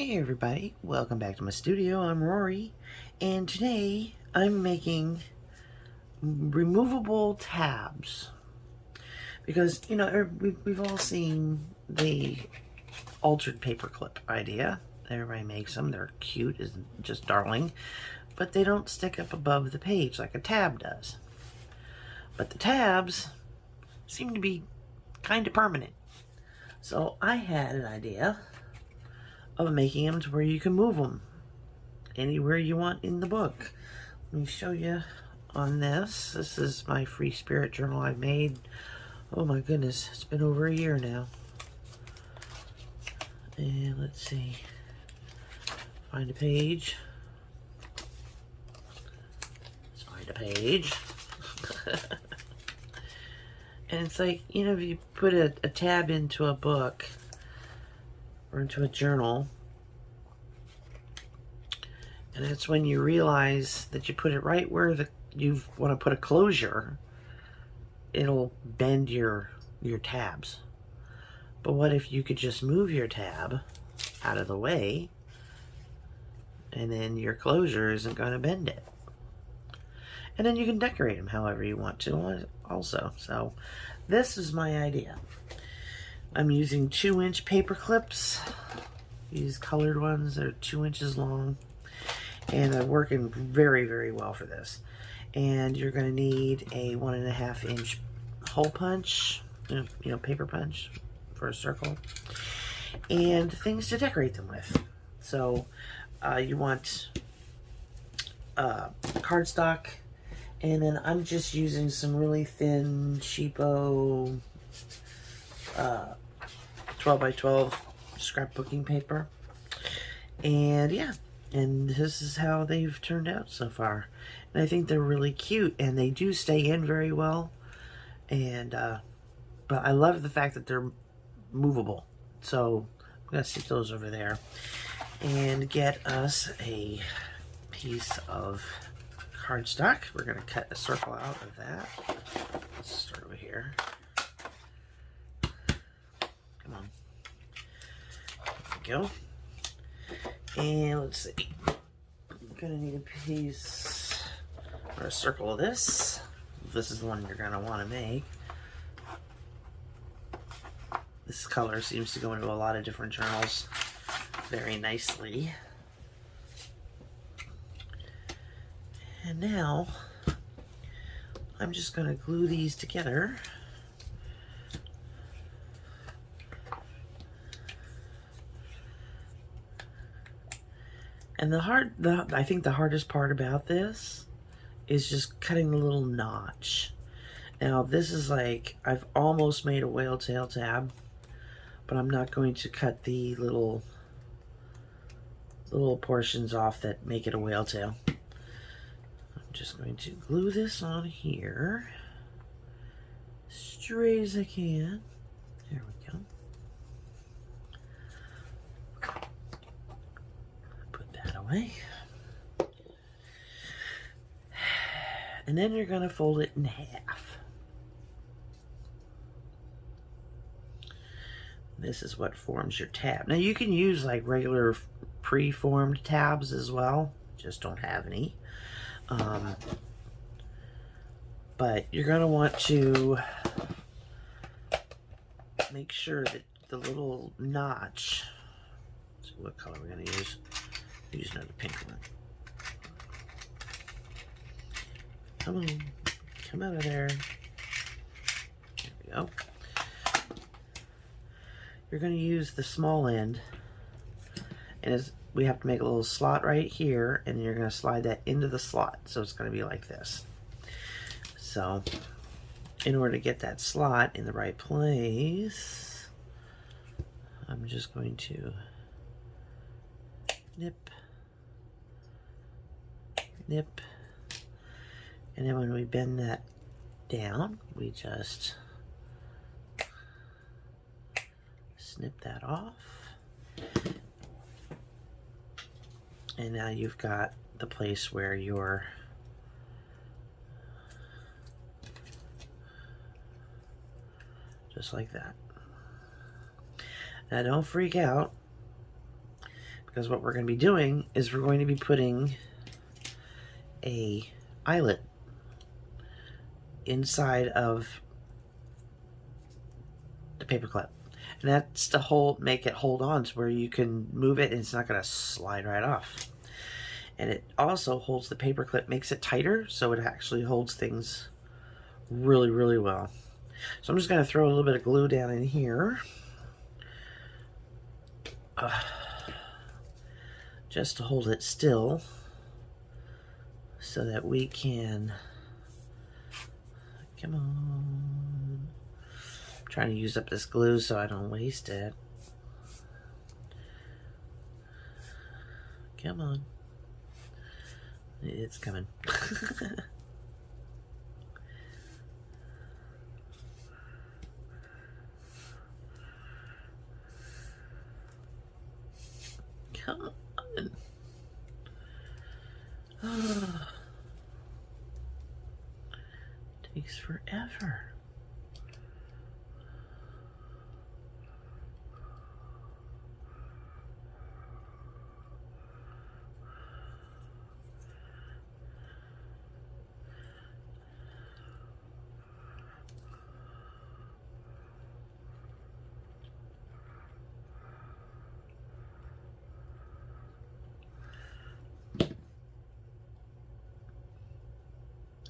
Hey everybody, welcome back to my studio. I'm Rory, and today I'm making removable tabs because, you know, we've all seen the altered paperclip idea. Everybody makes them. They're cute, is just darling, but they don't stick up above the page like a tab does. But the tabs seem to be kind of permanent. So I had an idea of making them to where you can move them anywhere you want in the book. Let me show you on this. This is my free spirit journal I've made. Oh my goodness, it's been over a year now. And let's see, find a page. Let's find a page. And it's like, you know, if you put a tab into a book or into a journal, and it's when you realize that you put it right where you want to put a closure, it'll bend your tabs. But what if you could just move your tab out of the way, and then your closure isn't going to bend it? And then you can decorate them however you want to also. So this is my idea. I'm using 2-inch paper clips. These colored ones, they're 2 inches long. And they're working very, very well for this. And you're going to need a 1.5 inch hole punch, you know, paper punch for a circle, and things to decorate them with. So you want cardstock, and then I'm just using some really thin, cheapo 12 by 12 scrapbooking paper. And yeah, and this is how they've turned out so far. And I think they're really cute, and they do stay in very well. And but I love the fact that they're movable. So I'm gonna stick those over there and get us a piece of cardstock. We're gonna cut a circle out of that. Let's start over here. Come on. There we go. And let's see. I'm gonna need a piece or a circle of this. This is the one you're gonna want to make. This color seems to go into a lot of different journals very nicely. And now I'm just gonna glue these together. And I think the hardest part about this is just cutting the little notch. Now this is like, I've almost made a whale tail tab, but I'm not going to cut the little portions off that make it a whale tail. I'm just going to glue this on here, straight as I can. There we go. Away. And then you're going to fold it in half. This is what forms your tab. Now you can use like regular pre-formed tabs as well, just don't have any. But you're going to want to make sure that the little notch, let's see what color we're going to use. Use another pink one. Come on, come out of there. There we go. You're going to use the small end, and we have to make a little slot right here, and you're going to slide that into the slot. So it's going to be like this. So in order to get that slot in the right place, I'm just going to nip, nip, and then when we bend that down, we just snip that off, and now you've got the place where your just like that. Now don't freak out, because what we're going to be doing is we're going to be putting a eyelet inside of the paperclip. And that's to make it hold on to where you can move it and it's not going to slide right off. And it also holds the paperclip, makes it tighter, so it actually holds things really, really well. So I'm just going to throw a little bit of glue down in here. Just to hold it still so that we can, come on, I'm trying to use up this glue so I don't waste it. Come on, it's coming. Come on. Takes forever.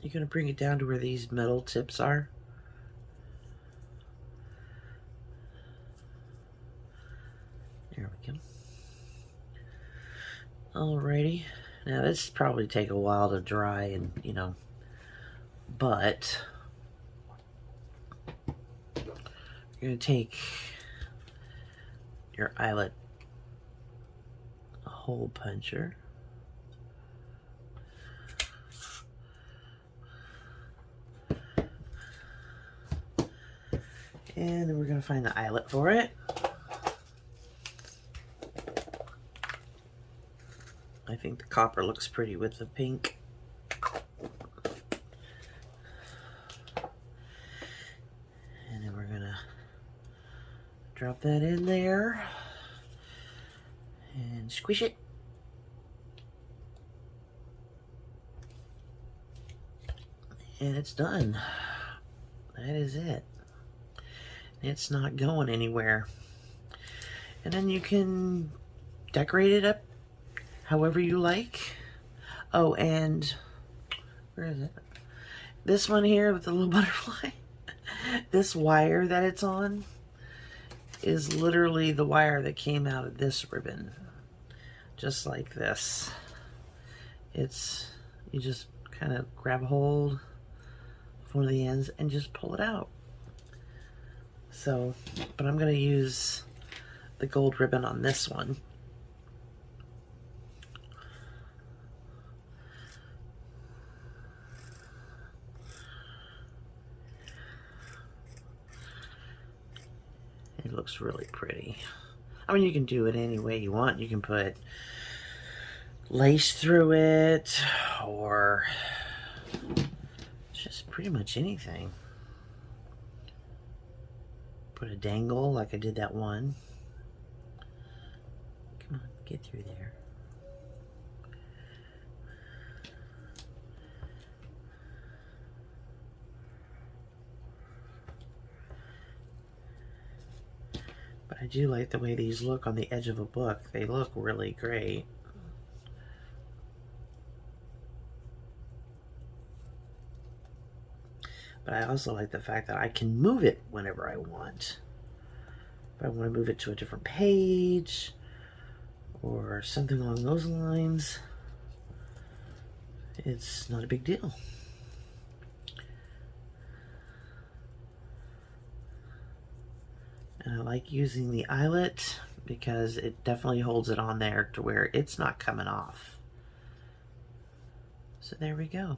You're going to bring it down to where these metal tips are. There we go. Alrighty. Now this probably take a while to dry and, you know, but you're going to take your eyelet hole puncher. And then we're going to find the eyelet for it. I think the copper looks pretty with the pink. And then we're going to drop that in there and squish it. And it's done. That is it. It's not going anywhere. And then you can decorate it up however you like. Oh, and where is it? This one here with the little butterfly. This wire that it's on is literally the wire that came out of this ribbon. Just like this. It's, you just kind of grab a hold of one of the ends and just pull it out. So, but I'm going to use the gold ribbon on this one. It looks really pretty. I mean, you can do it any way you want. You can put lace through it, or just pretty much anything. Put a dangle like I did that one. Come on, get through there. But I do like the way these look on the edge of a book. They look really great. But I also like the fact that I can move it whenever I want. If I want to move it to a different page or something along those lines, it's not a big deal. And I like using the eyelet because it definitely holds it on there to where it's not coming off. So there we go.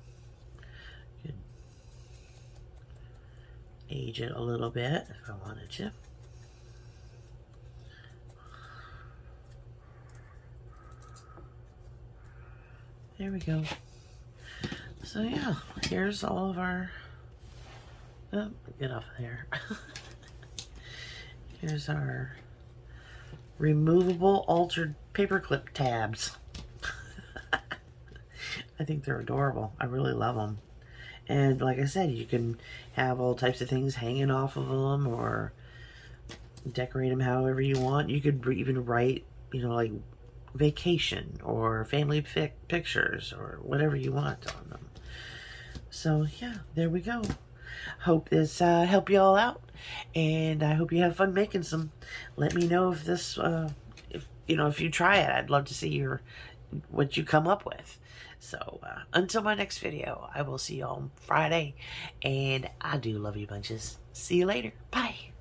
Good. Age it a little bit if I wanted to. There we go. So yeah, here's all of our, oh, get off of there. Here's our removable altered paperclip tabs. I think they're adorable. I really love them. And like I said, you can have all types of things hanging off of them or decorate them however you want. You could even write, you know, like vacation or family pictures or whatever you want on them. So yeah, there we go. Hope this helped you all out, and I hope you have fun making some. Let me know if this, if you try it. I'd love to see what you come up with. So until my next video, I will see you on Friday, and I do love you bunches. See you later. Bye.